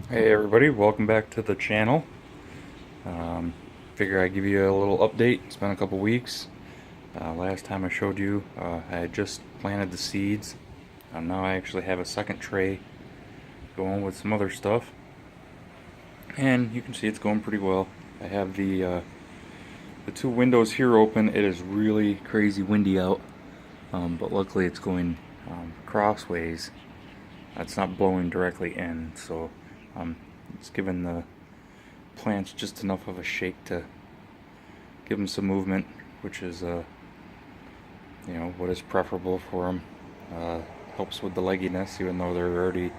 Hey everybody, welcome back to the channel. Um, Figure I'd give you a little update. It's been a couple weeks. Last time I showed you, I had just planted the seeds. Now I actually have a second tray going with some other stuff. And you can see it's going pretty well. I have the two windows here open. It is really crazy windy out. But luckily it's going crossways. It's not blowing directly in, so it's giving the plants just enough of a shake to give them some movement, which is what is preferable for them. Helps with the legginess, even though they're already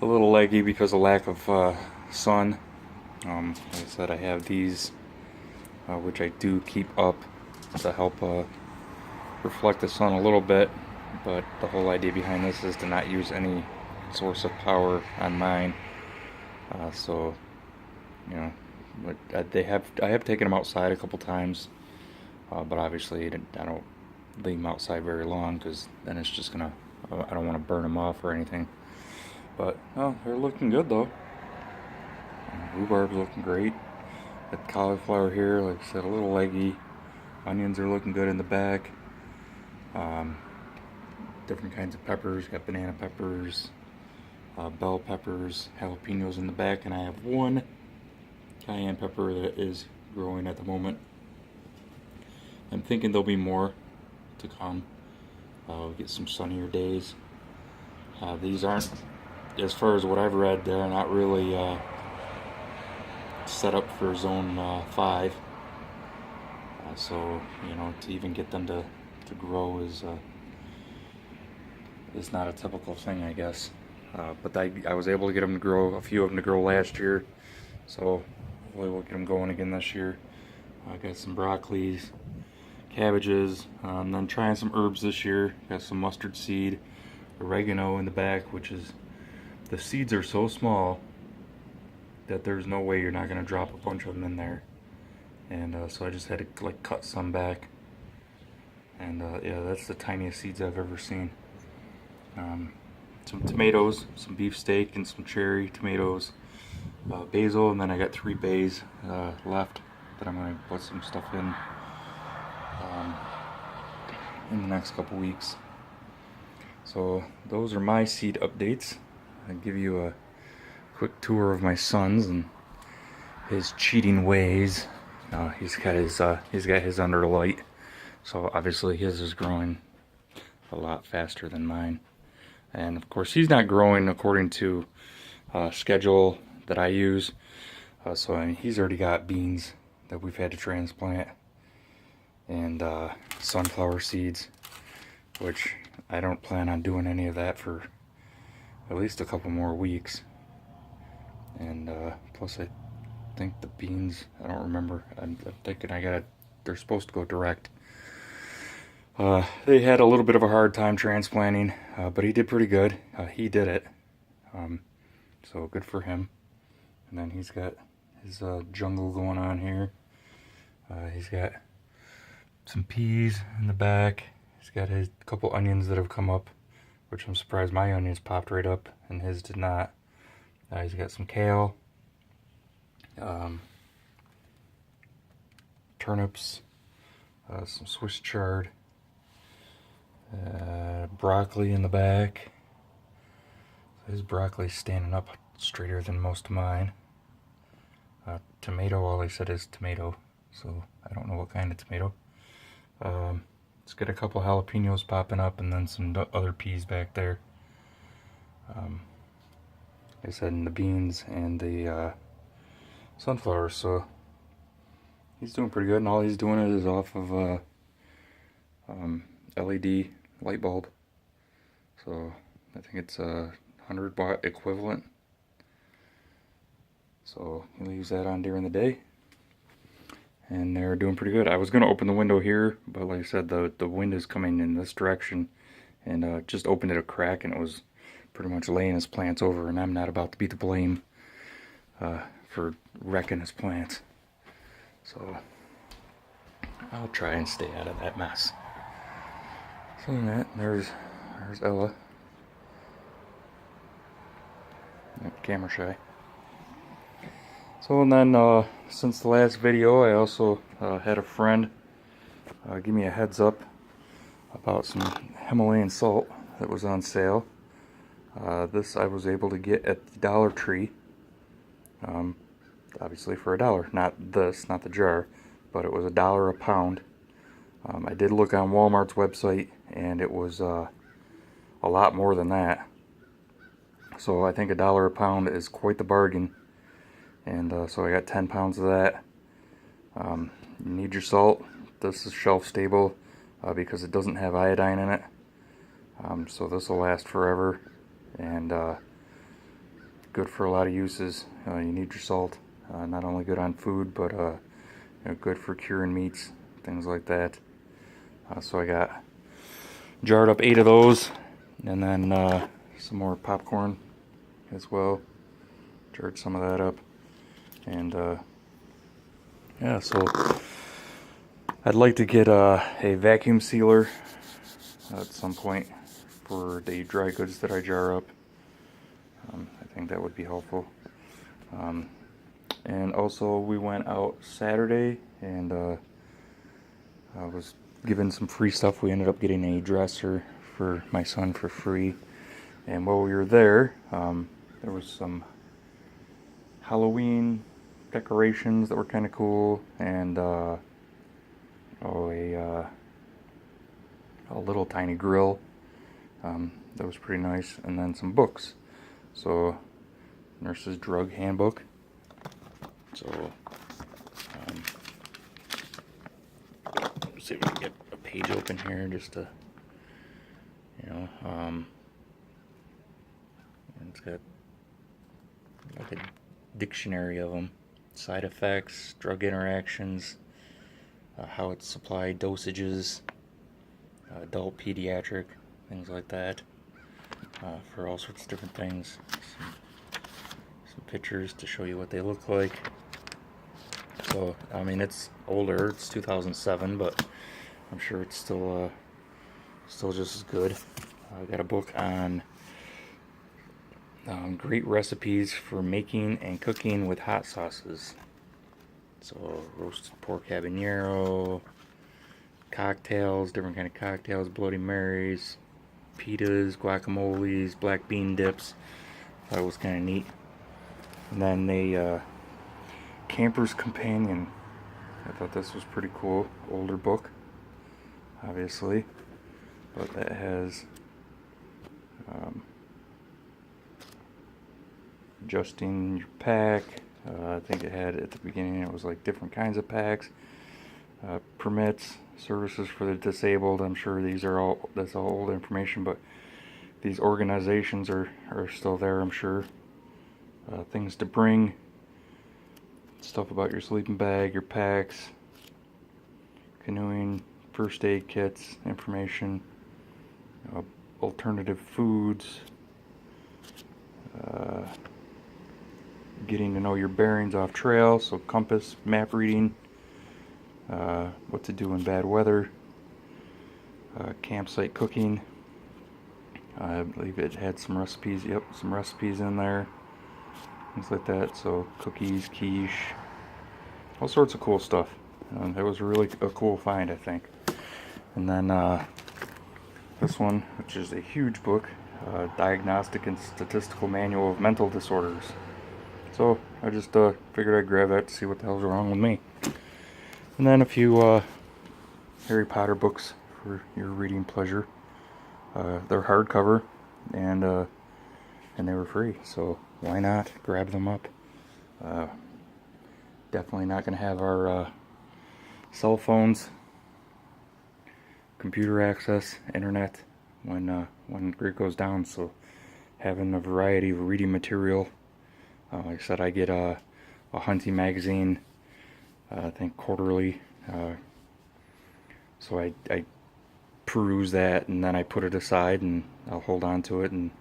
a little leggy because of lack of sun. Like I said, I have these, which I do keep up to help reflect the sun a little bit, but the whole idea behind this is to not use any source of power on mine. So, you know, but I have taken them outside a couple times, but obviously I don't leave them outside very long because then it's just gonna, I don't want to burn them off or anything. But oh, they're looking good though. Rhubarb's looking great. Got cauliflower here, like I said, a little leggy. Onions are looking good in the back. Different kinds of peppers. Got banana peppers, bell peppers, jalapenos in the back, and I have one cayenne pepper that is growing at the moment. I'm thinking there'll be more to come. We'll get some sunnier days. These aren't, as far as what I've read, they're not really set up for zone 5. So, to even get them to grow is not a typical thing, I guess. But I was able to get them to grow, a few of them to grow last year. So hopefully we'll get them going again this year. I got some broccolis, cabbages, then trying some herbs this year. Got some mustard seed, oregano in the back, which is, the seeds are so small that there's no way you're not going to drop a bunch of them in there. And so I just had to like cut some back. And yeah, that's the tiniest seeds I've ever seen. Some tomatoes, some beefsteak, and some cherry tomatoes, basil, and then I got 3 bays left that I'm going to put some stuff in the next couple weeks. So those are my seed updates. I'll give you a quick tour of my son's and his cheating ways. He's got his under light, so obviously his is growing a lot faster than mine. And of course he's not growing according to schedule that I use. So I mean, he's already got beans that we've had to transplant, and sunflower seeds, which I don't plan on doing any of that for at least a couple more weeks. And plus I think the beans, I don't remember, I'm thinking they're supposed to go direct. They had a little bit of a hard time transplanting, but he did pretty good. He did it, so good for him. And then he's got his jungle going on here. He's got some peas in the back. He's got his couple onions that have come up, which I'm surprised my onions popped right up and his did not. He's got some kale, turnips, some Swiss chard, broccoli in the back. His broccoli's standing up straighter than most of mine. Tomato, all I said is tomato, so I don't know what kind of tomato. Let's get a couple jalapenos popping up, and then some other peas back there. Like I said, in the beans and the sunflowers, so he's doing pretty good, and all he's doing is off of a LED light bulb. So I think it's a 100-watt equivalent. So he leaves that on during the day, and they're doing pretty good. I was going to open the window here, but like I said, the wind is coming in this direction, and just opened it a crack, and it was pretty much laying his plants over, and I'm not about to be to blame for wrecking his plants. So I'll try and stay out of that mess. So that, there's Ella. camera shy. So, and then since the last video, I also had a friend give me a heads up about some Himalayan salt that was on sale. This I was able to get at the Dollar Tree, obviously for $1. Not this, not the jar, but it was $1 a pound. I did look on Walmart's website, and it was a lot more than that. So I think $1 a pound is quite the bargain. And so I got 10 pounds of that. You need your salt. This is shelf stable because it doesn't have iodine in it. So this will last forever, and good for a lot of uses. You need your salt. Not only good on food, but good for curing meats, things like that. So I got jarred up 8 of those, and then some more popcorn as well. Jarred some of that up, and yeah. So I'd like to get a vacuum sealer at some point for the dry goods that I jar up. I think that would be helpful. And also, we went out Saturday, and I was given some free stuff. We ended up getting a dresser for my son for free. And while we were there, there was some Halloween decorations that were kind of cool, and a little tiny grill that was pretty nice, and then some books. So, Nurse's Drug Handbook. So, let's see if we can get a page open here just to, and it's got like a dictionary of them. Side effects, drug interactions, how it's supplied, dosages, adult, pediatric, things like that, for all sorts of different things. Some pictures to show you what they look like. So, I mean, it's older, it's 2007, but I'm sure it's still just as good. I got a book on great recipes for making and cooking with hot sauces. So, roasted pork habanero, cocktails, different kind of cocktails, Bloody Marys, pitas, guacamoles, black bean dips. That was kind of neat. And then the Camper's Companion. I thought this was pretty cool. Older book, obviously, but that has adjusting your pack. I think it had at the beginning, it was like different kinds of packs, permits, services for the disabled. I'm sure that's all old information, but these organizations are still there, I'm sure. Things to bring, stuff about your sleeping bag, your packs, canoeing, first aid kits, information, alternative foods, getting to know your bearings off trail, so compass, map reading, what to do in bad weather, campsite cooking. I believe it had some recipes, some recipes in there, things like that. So cookies, quiche, all sorts of cool stuff. That was really a cool find, I think. And then this one, which is a huge book, Diagnostic and Statistical Manual of Mental Disorders. So I just figured I'd grab that to see what the hell's wrong with me. And then a few Harry Potter books for your reading pleasure. They're hardcover, and they were free, so why not grab them up? Definitely not going to have our cell phones, computer access, internet when it goes down. So having a variety of reading material. Like I said, I get a hunting magazine, I think quarterly. So I peruse that, and then I put it aside, and I'll hold on to it. And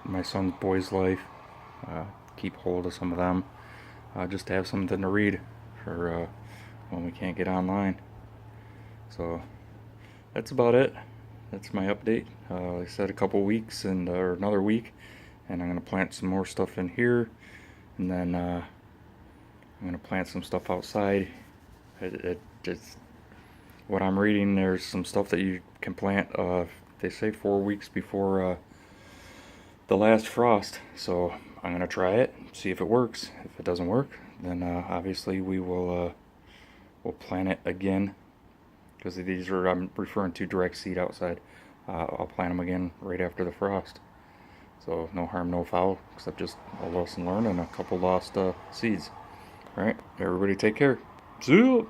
my son's Boy's Life, keep hold of some of them, just to have something to read for when we can't get online. So that's about it. that's my update. Like I said, a couple weeks and or another week, and I'm gonna plant some more stuff in here, and then I'm gonna plant some stuff outside. It's what I'm reading. There's some stuff that you can plant. They say 4 weeks before the last frost. So I'm gonna try it, see if it works. If it doesn't work, then obviously we will we'll plant it again, because these are, I'm referring to direct seed outside. I'll plant them again right after the frost. So no harm, no foul, except just a lesson learned and a couple lost seeds. All right, everybody take care. See ya.